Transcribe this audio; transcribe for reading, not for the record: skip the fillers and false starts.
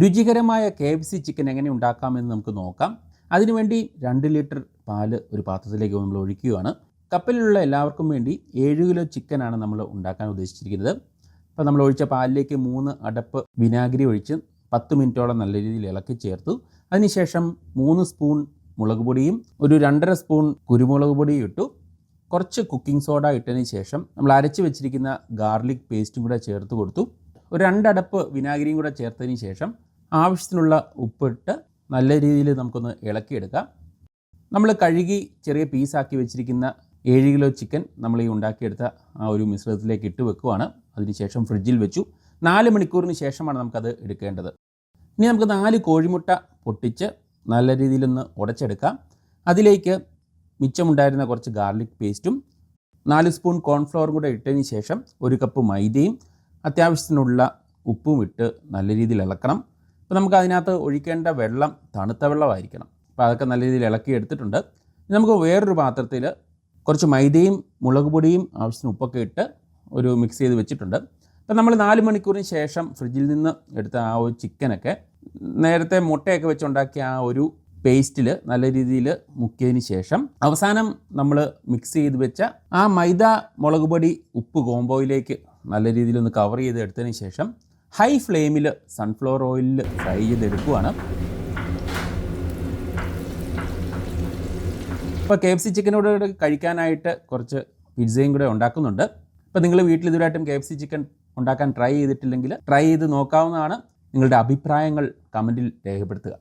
രുചികരമായ KFC chicken എങ്ങനെ ഉണ്ടാക്കാമെന്ന് നമുക്ക് നോക്കാം. അതിനുവേണ്ടി 2 ലിറ്റർ പാല് ഒരു പാത്രത്തിലേക്ക് നമ്മൾ ഒഴിക്കുകയാണ്. കപ്പലിലുള്ള എല്ലാവർക്കും വേണ്ടി 7 കിലോ ചിക്കനാണ് നമ്മൾ ഉണ്ടാക്കാൻ ഉദ്ദേശിച്ചിരിക്കുന്നത്. അപ്പോൾ നമ്മൾ ഒഴിച്ച പാലിലേക്ക് 3 അടപ്പ് വിനാഗിരി ഒഴിച്ച് 10 മിനിറ്റോളം നല്ല രീതിയിൽ ഇളക്കി ചേർത്തു. അതിനുശേഷം 3 സ്പൂൺ മുളക് പൊടിയും ഒരു 2.5 സ്പൂൺ കുരുമുളക് പൊടിയും ഇട്ടു. കുറച്ച് കുക്കിംഗ് സോഡ ഇട്ടതിന് ശേഷം നമ്മൾ അരച്ച് വെച്ചിരിക്കുന്ന ഗാർലിക് പേസ്റ്റും കൂടെ ചേർത്ത് കൊടുത്തു. ഒരു 2 അടപ്പ് വിനാഗിരിയും കൂടെ ചേർത്തതിന് ശേഷം ആവശ്യത്തിനുള്ള ഉപ്പിട്ട് നല്ല രീതിയിൽ നമുക്കൊന്ന് ഇളക്കിയെടുക്കാം. നമ്മൾ കഴുകി ചെറിയ പീസാക്കി വെച്ചിരിക്കുന്ന 7 കിലോ ചിക്കൻ നമ്മൾ ഈ ഉണ്ടാക്കിയെടുത്ത ആ ഒരു മിശ്രിതത്തിലേക്ക് ഇട്ട് വെക്കുകയാണ്. അതിനുശേഷം ഫ്രിഡ്ജിൽ വെച്ചു. 4 മണിക്കൂറിന് ശേഷമാണ് നമുക്കത് എടുക്കേണ്ടത്. ഇനി നമുക്ക് 4 കോഴിമുട്ട പൊട്ടിച്ച് നല്ല രീതിയിലൊന്ന് ഉടച്ചെടുക്കാം. അതിലേക്ക് മിച്ചമുണ്ടായിരുന്ന കുറച്ച് ഗാർലിക് പേസ്റ്റും 4 സ്പൂൺ കോൺഫ്ലവറും കൂടെ ഇട്ടതിന് ശേഷം 1 കപ്പ് മൈദയും അത്യാവശ്യത്തിനുള്ള ഉപ്പും ഇട്ട് നല്ല രീതിയിൽ ഇളക്കണം. അപ്പോൾ നമുക്ക് അതിനകത്ത് ഒഴിക്കേണ്ട വെള്ളം തണുത്ത വെള്ളമായിരിക്കണം. അപ്പോൾ അതൊക്കെ നല്ല രീതിയിൽ ഇളക്കി എടുത്തിട്ടുണ്ട്. നമുക്ക് വേറൊരു പാത്രത്തിൽ കുറച്ച് മൈദയും മുളക് പൊടിയും ആവശ്യത്തിന് ഉപ്പൊക്കെ ഇട്ട് ഒരു മിക്സ് ചെയ്ത് വെച്ചിട്ടുണ്ട്. അപ്പോൾ നമ്മൾ 4 മണിക്കൂറിന് ശേഷം ഫ്രിഡ്ജിൽ നിന്ന് എടുത്ത ആ ഒരു ചിക്കനൊക്കെ നേരത്തെ മുട്ടയൊക്കെ വെച്ചുണ്ടാക്കിയ ആ ഒരു പേസ്റ്റിൽ നല്ല രീതിയിൽ മുക്കിയതിന് ശേഷം അവസാനം നമ്മൾ മിക്സ് ചെയ്ത് വെച്ച ആ മൈദ മുളക് പൊടി ഉപ്പ് കോംബോയിലേക്ക് നല്ല രീതിയിൽ ഒന്ന് കവർ ചെയ്ത് എടുത്തതിന് ശേഷം ഹൈ ഫ്ലെയിമിൽ സൺഫ്ലവർ ഓയിലിൽ ഫ്രൈ ചെയ്തെടുക്കുകയാണ്. ഇപ്പോൾ KFC ചിക്കനോട് കഴിക്കാനായിട്ട് കുറച്ച് പിസ്സയും കൂടെ ഉണ്ടാക്കുന്നുണ്ട്. അപ്പോൾ നിങ്ങൾ വീട്ടിൽ ഇതുവരെയായിട്ടും KFC ചിക്കൻ ഉണ്ടാക്കാൻ ട്രൈ ചെയ്തിട്ടില്ലെങ്കിൽ ട്രൈ ചെയ്ത് നോക്കാവുന്നതാണ്. നിങ്ങളുടെ അഭിപ്രായങ്ങൾ കമൻറ്റിൽ രേഖപ്പെടുത്തുക.